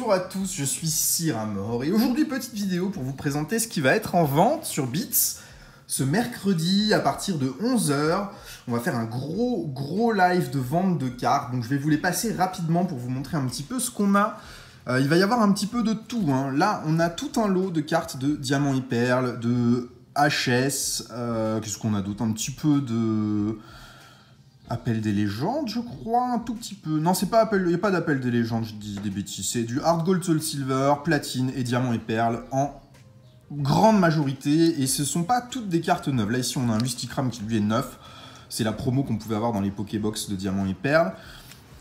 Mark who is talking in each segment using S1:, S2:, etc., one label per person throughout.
S1: Bonjour à tous, je suis Cyramor et aujourd'hui petite vidéo pour vous présenter ce qui va être en vente sur Beats ce mercredi à partir de 11 h. On va faire un gros live de vente de cartes, donc je vais vous les passer rapidement pour vous montrer un petit peu ce qu'on a. Il va y avoir un petit peu de tout, hein. Là on a tout un lot de cartes de Diamant et Perle, de HS, qu'est-ce qu'on a d'autre, un petit peu de... Appel des légendes, je crois, un tout petit peu. Non, c'est pas appel, il n'y a pas d'appel des légendes, je dis des bêtises. C'est du Hard Gold, Soul Silver, Platine et Diamant et Perle en grande majorité. Et ce sont pas toutes des cartes neuves. Là, ici, on a un Lusticram qui lui est neuf. C'est la promo qu'on pouvait avoir dans les Pokébox de Diamant et Perle.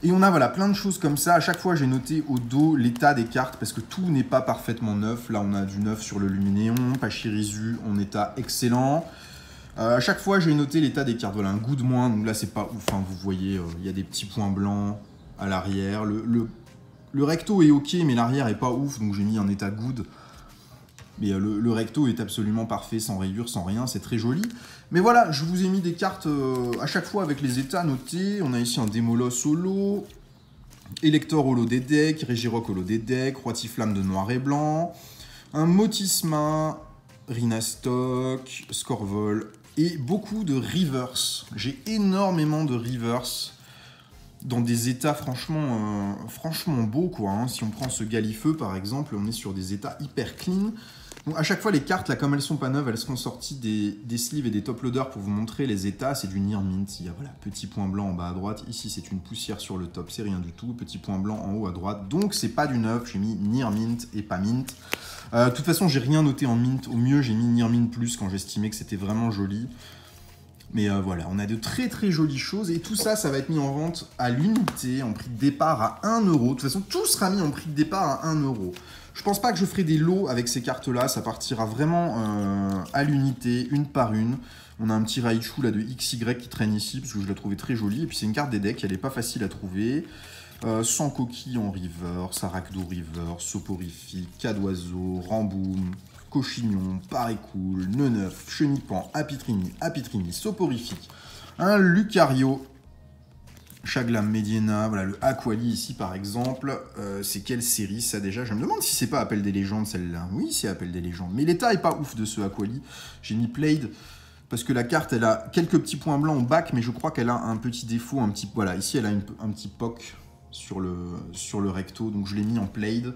S1: Et on a voilà, plein de choses comme ça. À chaque fois, j'ai noté au dos l'état des cartes parce que tout n'est pas parfaitement neuf. Là, on a du neuf sur le Luminéon, Pachirisu en état excellent. À chaque fois, j'ai noté l'état des cartes. Voilà, un goût de moins. Donc là, c'est pas ouf. Hein, vous voyez, il y a des petits points blancs à l'arrière. Le recto est ok, mais l'arrière est pas ouf. Donc j'ai mis en état good. Mais le recto est absolument parfait, sans rayures, sans rien. C'est très joli. Mais voilà, je vous ai mis des cartes à chaque fois avec les états notés. On a ici un Démolos holo, Elector holo des decks, Regirock holo des decks, Roitiflamme de noir et blanc, un Motisma, Rhinastock, Scorvol, et beaucoup de reverse. J'ai énormément de reverse dans des états franchement beaux, quoi. Hein. Si on prend ce Galifeu, par exemple, on est sur des états hyper clean. Donc, à chaque fois, les cartes, là, comme elles sont pas neuves, elles seront sorties des sleeves et des top loaders pour vous montrer les états. C'est du Near Mint. Il y a voilà, petit point blanc en bas à droite. Ici, c'est une poussière sur le top. C'est rien du tout. Petit point blanc en haut à droite. Donc, c'est pas du neuf. J'ai mis Near Mint et pas Mint. De toute façon, j'ai rien noté en Mint. Au mieux, j'ai mis Near Mint Plus quand j'estimais que c'était vraiment joli. Mais voilà, on a de très jolies choses. Et tout ça, ça va être mis en vente à l'unité, en prix de départ à 1 €. De toute façon, tout sera mis en prix de départ à 1 €. Je pense pas que je ferai des lots avec ces cartes-là. Ça partira vraiment à l'unité, une par une. On a un petit Raichu là, de XY qui traîne ici, parce que je l'ai trouvé très jolie. Et puis c'est une carte des decks, elle est pas facile à trouver. Sans coquille en reverse, Arachdo reverse, Soporifique, Cadoiseau, Ramboum, Cochignon, Parécool, Neneuf, Chenipan, Apitrini, Soporifique, un Lucario, Chaglam Mediena, voilà le Aquali ici par exemple. C'est quelle série ça déjà? Je me demande si c'est pas Appel des légendes celle-là. Oui, c'est Appel des légendes. Mais l'état est pas ouf de ce Aquali. J'ai mis Played parce que la carte elle a quelques petits points blancs au bac, mais je crois qu'elle a un petit défaut, voilà, ici elle a un petit POC sur le recto, donc je l'ai mis en Played.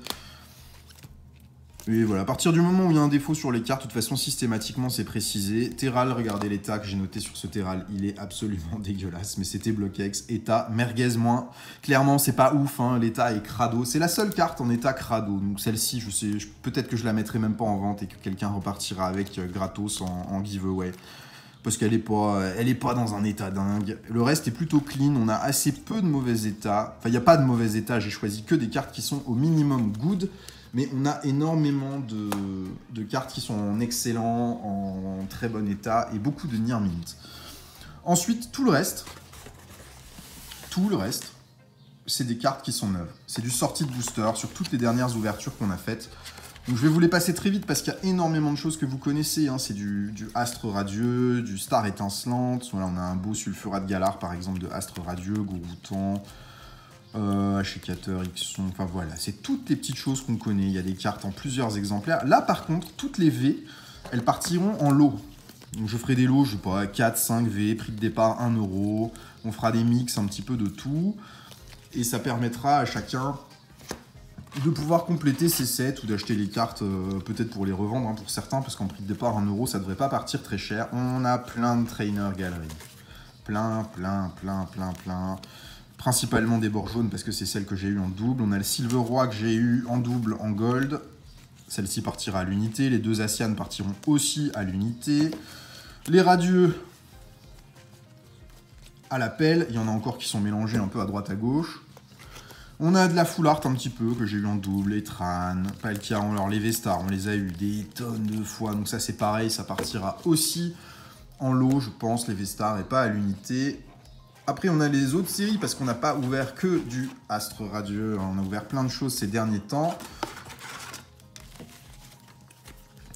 S1: Et voilà, à partir du moment où il y a un défaut sur les cartes, de toute façon, systématiquement, c'est précisé. Terral, regardez l'état que j'ai noté sur ce Terral, il est absolument dégueulasse, mais c'était Bloquex. État, merguez moins. Clairement, c'est pas ouf, hein, l'état est crado. C'est la seule carte en état crado, donc celle-ci, je sais, peut-être que je la mettrai même pas en vente et que quelqu'un repartira avec gratos en giveaway. Parce qu'elle est pas dans un état dingue. Le reste est plutôt clean, on a assez peu de mauvais états. Enfin, il n'y a pas de mauvais états, j'ai choisi que des cartes qui sont au minimum good. Mais on a énormément de cartes qui sont en excellent, en très bon état, et beaucoup de Near Mint. Ensuite, tout le reste, c'est des cartes qui sont neuves. C'est du sortie de booster sur toutes les dernières ouvertures qu'on a faites. Donc je vais vous les passer très vite parce qu'il y a énormément de choses que vous connaissez. Hein. C'est du Astre Radieux, du Star Étincelante. Voilà, on a un beau Sulfurat de Galar, par exemple, de Astre Radieux, Gouroutan, Achécateur, Ixon, enfin voilà, c'est toutes les petites choses qu'on connaît. Il y a des cartes en plusieurs exemplaires. Là, par contre, toutes les V, elles partiront en lot. Donc je ferai des lots, je sais pas, 4, 5 V, prix de départ 1 €. On fera des mix, un petit peu de tout. Et ça permettra à chacun de pouvoir compléter ses sets ou d'acheter les cartes peut-être pour les revendre, hein, pour certains, parce qu'en prix de départ 1 €, ça devrait pas partir très cher. On a plein de trainer galeries. Plein. Principalement des bords jaunes parce que c'est celle que j'ai eu en double. On a le Silver Roi que j'ai eu en double en gold. Celle-ci partira à l'unité. Les deux Asianes partiront aussi à l'unité. Les radieux à la pelle. Il y en a encore qui sont mélangés un peu à droite à gauche. On a de la full art un petit peu que j'ai eu en double. Les Tran, Palkia, alors les Vestar, on les a eu des tonnes de fois. Donc ça c'est pareil, ça partira aussi en lot je pense, les Vestar et pas à l'unité. Après, on a les autres séries, parce qu'on n'a pas ouvert que du Astre Radieux. On a ouvert plein de choses ces derniers temps.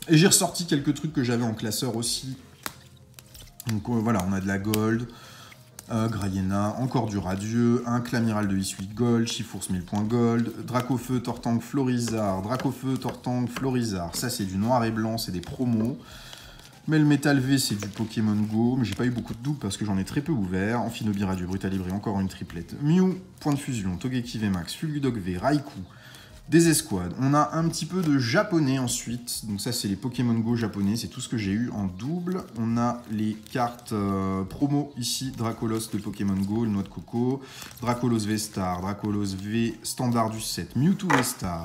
S1: Et j'ai ressorti quelques trucs que j'avais en classeur aussi. Donc voilà, on a de la Gold. Grayena, encore du radieux, un Clamiral de Issweek Gold, Chifours 1000 points Gold, Dracofeu, Tortank, Florizard, Dracofeu, Tortank, Florizard. Ça, c'est du noir et blanc, c'est des promos. Melmetal V, c'est du Pokémon Go, mais j'ai pas eu beaucoup de doubles parce que j'en ai très peu ouvert. Amphinobi Radio, Brutalibré, encore une triplette. Mew, Point de Fusion, Togeki VMAX, Fulgudok V, Raikou, des escouades. On a un petit peu de japonais ensuite. Donc ça, c'est les Pokémon Go japonais. C'est tout ce que j'ai eu en double. On a les cartes promo ici. Dracolos de Pokémon Go, le noix de coco. Dracolos V-Star, Dracolos V standard du set. Mewtwo V-Star,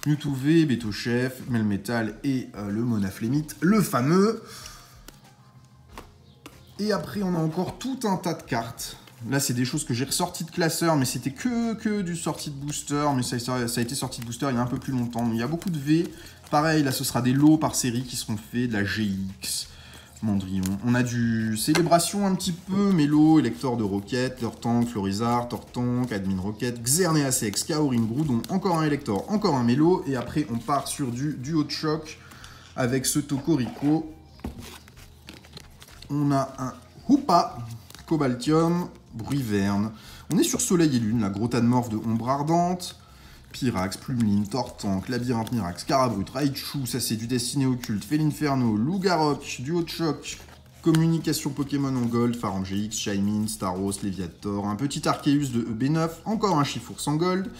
S1: Mewtwo V, Beto Chef, Melmetal et le Monaflémite, le fameux. Et après, on a encore tout un tas de cartes. Là, c'est des choses que j'ai ressorties de classeur, mais c'était que du sorti de booster. Mais ça a été sorti de booster il y a un peu plus longtemps. Il y a beaucoup de V. Pareil, là, ce sera des lots par série qui seront faits. De la GX, Mandrion. On a du Célébration un petit peu. Mélo, Elector de Rocket, Tortank, Florizard, Tortank, Admin Rocket, Xerneasex, Kaorin, Groudon, encore un Elector, encore un Mélo. Et après, on part sur du duo de choc avec ce Tocorico. On a un Hoopa, Cobaltium, Bruiverne. On est sur Soleil et Lune, la Grotanmorph de Ombre Ardente, Pyrax, Plumeline, Tortank, Labyrinthe Mirax, Carabrut, Raichu, ça c'est du Destiné Occulte, Félinferno, Lougarok, Duo de Choc, Communication Pokémon en Gold, Phare GX, Shaymin, Staros, Léviator, un petit Arceus de EB9, encore un Chifours en Gold,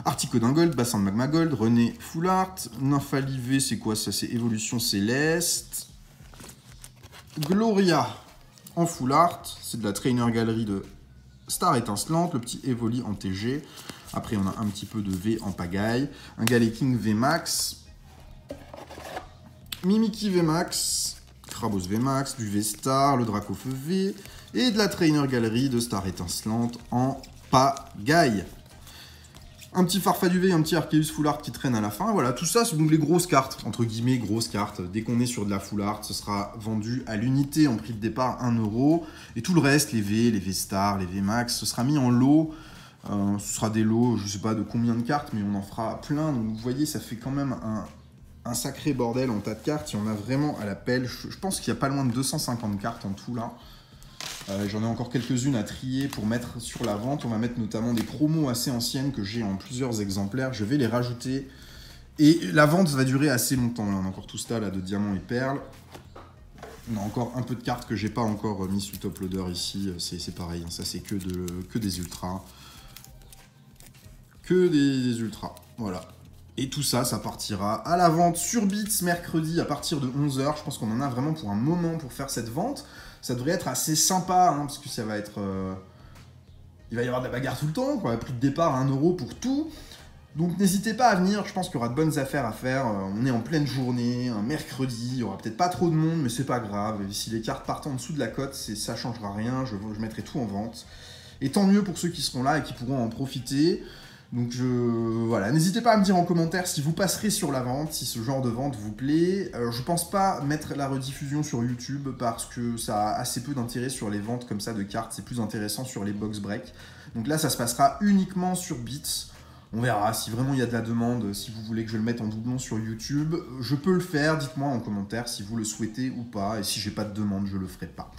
S1: Articodin Gold, Bassin de Magma Gold, René Full Art, Nymphalivé, c'est quoi ça? C'est Évolution Céleste, Gloria en Full Art, c'est de la Trainer Gallery de Star Étincelante, le petit Evoli en TG. Après, on a un petit peu de V en pagaille, un Galeking VMAX, Mimikyu VMAX, Krabos VMAX, du V-Star, le Dracofeu V, et de la Trainer Gallery de Star Étincelante en pagaille. Un petit Farfaduvé, un petit Arceus Full Art qui traîne à la fin. Voilà, tout ça, c'est donc les grosses cartes, entre guillemets, grosses cartes. Dès qu'on est sur de la Full Art, ce sera vendu à l'unité en prix de départ 1 €. Et tout le reste, les V, les V-Star, les V-Max, ce sera mis en lot. Ce sera des lots, je sais pas de combien de cartes, mais on en fera plein. Donc vous voyez, ça fait quand même un sacré bordel en tas de cartes. Il y en a vraiment à la pelle. Je pense qu'il y a pas loin de 250 cartes en tout là. J'en ai encore quelques-unes à trier pour mettre sur la vente. On va mettre notamment des promos assez anciennes que j'ai en plusieurs exemplaires. Je vais les rajouter. Et la vente va durer assez longtemps. Là, on a encore tout ça là, de diamants et perles. On a encore un peu de cartes que j'ai pas encore mis sous top loader ici. C'est pareil, hein. Ça c'est que des ultras. Que des ultras. Voilà. Et tout ça, ça partira à la vente sur Bits mercredi à partir de 11 h. Je pense qu'on en a vraiment pour un moment pour faire cette vente. Ça devrait être assez sympa, hein, parce que ça va être... Il va y avoir de la bagarre tout le temps, quoi. Prix de départ 1 € pour tout. Donc n'hésitez pas à venir, je pense qu'il y aura de bonnes affaires à faire. On est en pleine journée, un mercredi, il y aura peut-être pas trop de monde, mais c'est pas grave. Et si les cartes partent en dessous de la cote, ça changera rien, je mettrai tout en vente. Et tant mieux pour ceux qui seront là et qui pourront en profiter. Donc voilà, n'hésitez pas à me dire en commentaire si vous passerez sur la vente, si ce genre de vente vous plaît. Je pense pas mettre la rediffusion sur YouTube parce que ça a assez peu d'intérêt sur les ventes comme ça de cartes. C'est plus intéressant sur les box break. Donc là, ça se passera uniquement sur Bits. On verra si vraiment il y a de la demande, si vous voulez que je le mette en doublon sur YouTube. Je peux le faire, dites-moi en commentaire si vous le souhaitez ou pas. Et si j'ai pas de demande, je le ferai pas.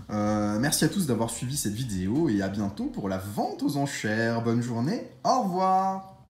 S1: Merci à tous d'avoir suivi cette vidéo et à bientôt pour la vente aux enchères. Bonne journée, au revoir.